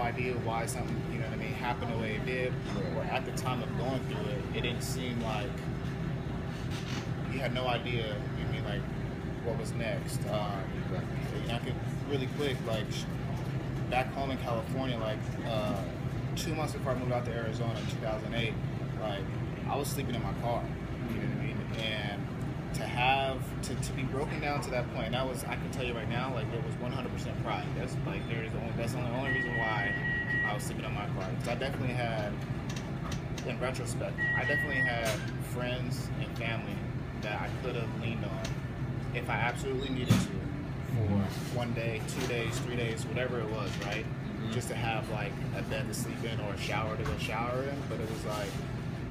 idea why something, you know what I mean, happened the way it did, or at the time of going through it, it didn't seem like you had no idea, you know what I mean, like what was next. And I could really quick, like back home in California, like 2 months before I moved out to Arizona in 2008, like I was sleeping in my car, you know what I mean, and to have to be broken down to that point, that was, I can tell you right now, like it was 100% pride. That's like that's the only reason why I was sleeping on my car. Because I definitely had, in retrospect, I definitely had friends and family that I could have leaned on if I absolutely needed to for 1 day, 2 days, 3 days, whatever it was, right? Just to have like a bed to sleep in or a shower to go shower in. But it was like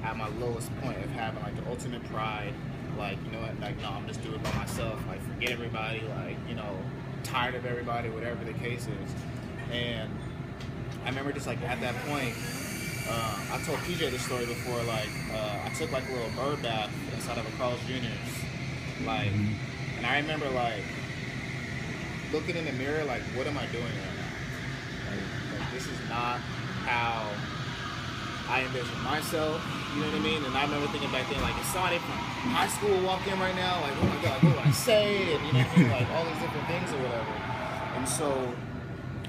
at my lowest point of having like the ultimate pride. Like, you know what, like, no, I'm just doing it by myself, like, forget everybody, like, you know, tired of everybody, whatever the case is. And I remember just, like, at that point, I told PJ this story before, like, I took, like, a little bird bath inside of a Carl's Jr.'s, like, and I remember, like, looking in the mirror, like, what am I doing right now? Like, this is not how I envision myself, you know what I mean? And I remember thinking back then, like, if somebody from high school walk in right now, like, oh my God, what would I say? And you know what I mean? Like, all these different things or whatever. And so,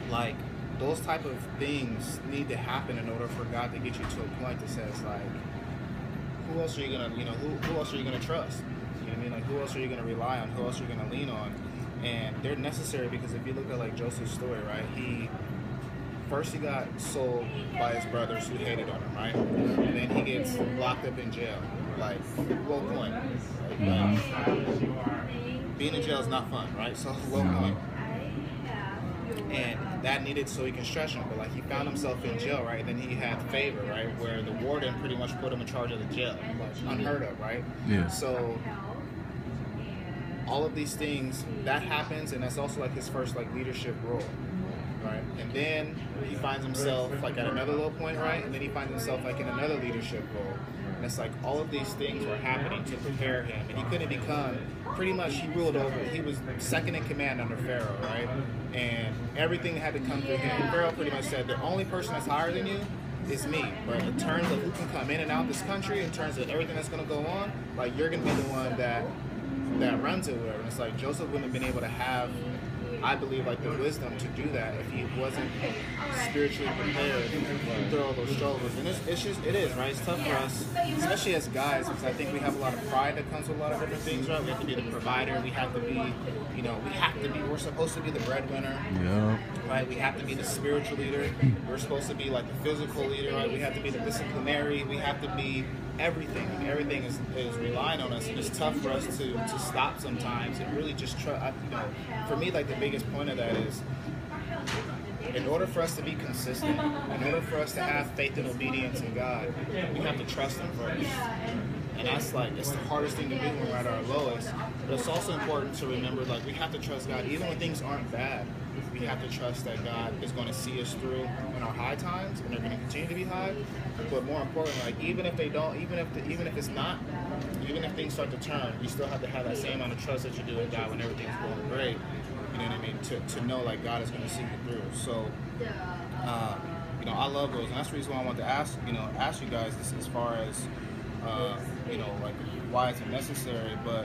like, those type of things need to happen in order for God to get you to a point that says, like, who else are you gonna, you know, who else are you gonna trust? You know what I mean? Like, who else are you gonna rely on? Who else are you gonna lean on? And they're necessary because if you look at, like, Joseph's story, right, First he got sold by his brothers who hated on him, right? And then he gets locked up in jail. Like, low point. Being in jail is not fun, right? So low point. And that needed so he can stretch him. But like he found himself in jail, right? And then he had favor, right? Where the warden pretty much put him in charge of the jail. Like unheard of, right? Yeah. So all of these things, that happens, and that's also like his first like leadership role. Right, and then he finds himself like at another low point, right? And then he finds himself like in another leadership role. And it's like all of these things were happening to prepare him, and he couldn't become. Pretty much, he ruled over. He was second in command under Pharaoh, right? And everything had to come through him. And Pharaoh pretty much said, "The only person that's higher than you is me. But in terms of who can come in and out this country, in terms of everything that's going to go on, like you're going to be the one that runs it, whatever." And it's like Joseph wouldn't have been able to have, I believe, like the wisdom to do that if he wasn't spiritually prepared through all those struggles. And it is, right? It's tough for us, especially as guys, because I think we have a lot of pride that comes with a lot of different things, right? We have to be the provider. We have to be, you know, we're supposed to be the breadwinner, right? We have to be the spiritual leader. We're supposed to be like the physical leader, right? We have to be the disciplinary. We have to be everything. And everything is relying on us, and it's tough for us to stop sometimes and really just try. You know, for me, like the biggest point of that is, in order for us to be consistent, in order for us to have faith and obedience in God, we have to trust Him first. And that's like, it's the hardest thing to do when we're at our lowest. But it's also important to remember, like, we have to trust God even when things aren't bad. We have to trust that God is going to see us through in our high times, and they're going to continue to be high. But more importantly, like even if they don't, even if it's not, even if things start to turn, you still have to have that same amount of trust that you do in God when everything's going great. You know what I mean? To know like God is going to see you through. So, you know, I love those, and that's the reason why I wanted to ask you guys this as far as, you know, like why it's necessary, but.